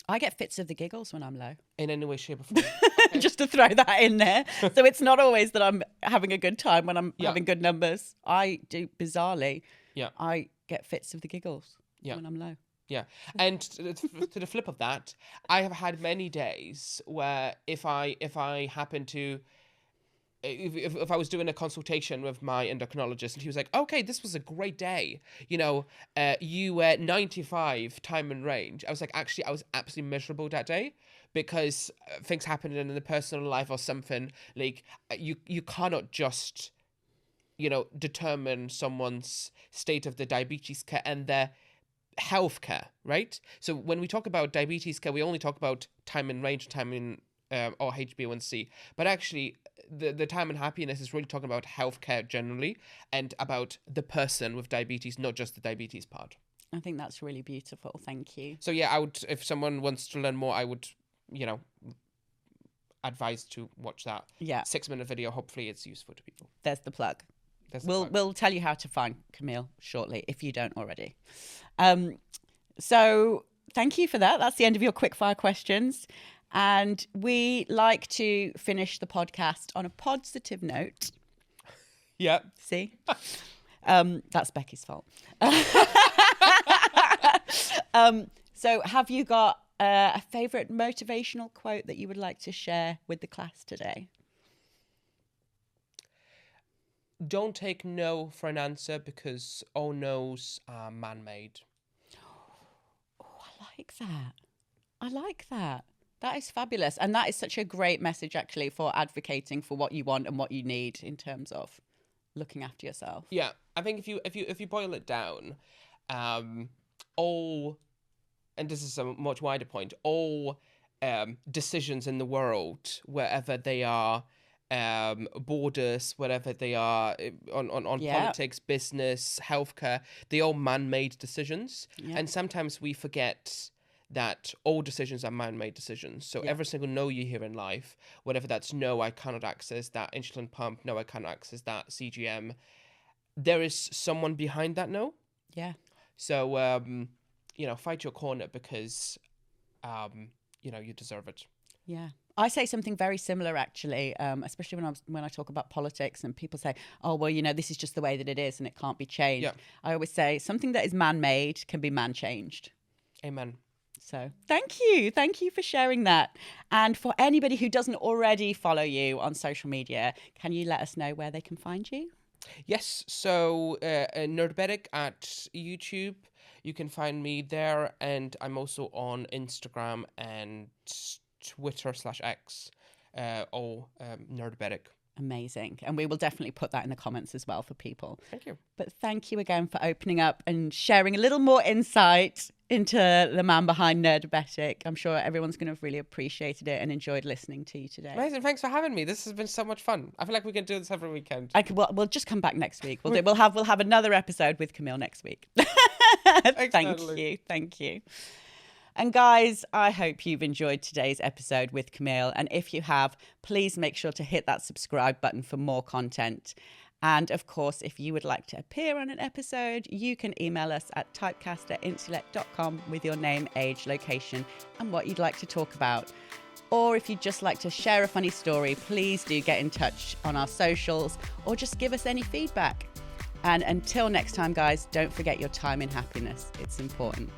I get fits of the giggles when I'm low. In any way, shape or form. Okay. Just to throw that in there. So it's not always that I'm having a good time when I'm having good numbers. I do, bizarrely. Yeah. I get fits of the giggles when I'm low. Yeah. And to the flip of that, I have had many days where if I happen to... If I was doing a consultation with my endocrinologist and he was like, okay, this was a great day. You were 95 time and range. I was like, actually, I was absolutely miserable that day because things happened in the personal life or something. Like, you cannot just, determine someone's state of the diabetes care and their health care, right? So when we talk about diabetes care, we only talk about time in range, time in or HbA1c, but actually the time and happiness is really talking about healthcare generally and about the person with diabetes, not just the diabetes part. I think that's really beautiful. Thank you. So yeah, I would, if someone wants to learn more, I would, advise to watch that 6-minute video. Hopefully it's useful to people. There's the plug. We'll tell you how to find Kamil shortly if you don't already. So thank you for that. That's the end of your quickfire questions. And we like to finish the podcast on a positive note. Yeah. See? That's Becky's fault. So have you got a favourite motivational quote that you would like to share with the class today? Don't take no for an answer because all no's are man-made. Oh, I like that. I like that. That is fabulous. And that is such a great message, actually, for advocating for what you want and what you need in terms of looking after yourself. Yeah, I think if you boil it down, all, and this is a much wider point, all decisions in the world, wherever they are, borders, whatever they are, on politics, business, healthcare, they all man-made decisions. Yeah. And sometimes we forget that all decisions are man-made decisions. So every single no you hear in life, whatever that's no, I cannot access that insulin pump, no, I cannot access that CGM, there is someone behind that no. Yeah. So, fight your corner because, you deserve it. Yeah. I say something very similar, actually, especially when I talk about politics and people say, oh, well, this is just the way that it is and it can't be changed. Yeah. I always say something that is man-made can be man-changed. Amen. So thank you. Thank you for sharing that. And for anybody who doesn't already follow you on social media, can you let us know where they can find you? Yes. So Nerdabetic at YouTube. You can find me there. And I'm also on Instagram and Twitter/X, all Nerdabetic. Amazing. And we will definitely put that in the comments as well for people. Thank you. But thank you again for opening up and sharing a little more insight into the man behind Nerdabetic. I'm sure everyone's going to have really appreciated it and enjoyed listening to you today. Amazing. Thanks for having me. This has been so much fun. I feel like we can do this every weekend. We'll just come back next week. We'll have another episode with Kamil next week. Thank you. And guys, I hope you've enjoyed today's episode with Kamil. And if you have, please make sure to hit that subscribe button for more content. And of course, if you would like to appear on an episode, you can email us at typecast@intellect.com with your name, age, location, and what you'd like to talk about. Or if you'd just like to share a funny story, please do get in touch on our socials or just give us any feedback. And until next time, guys, don't forget your time in happiness. It's important.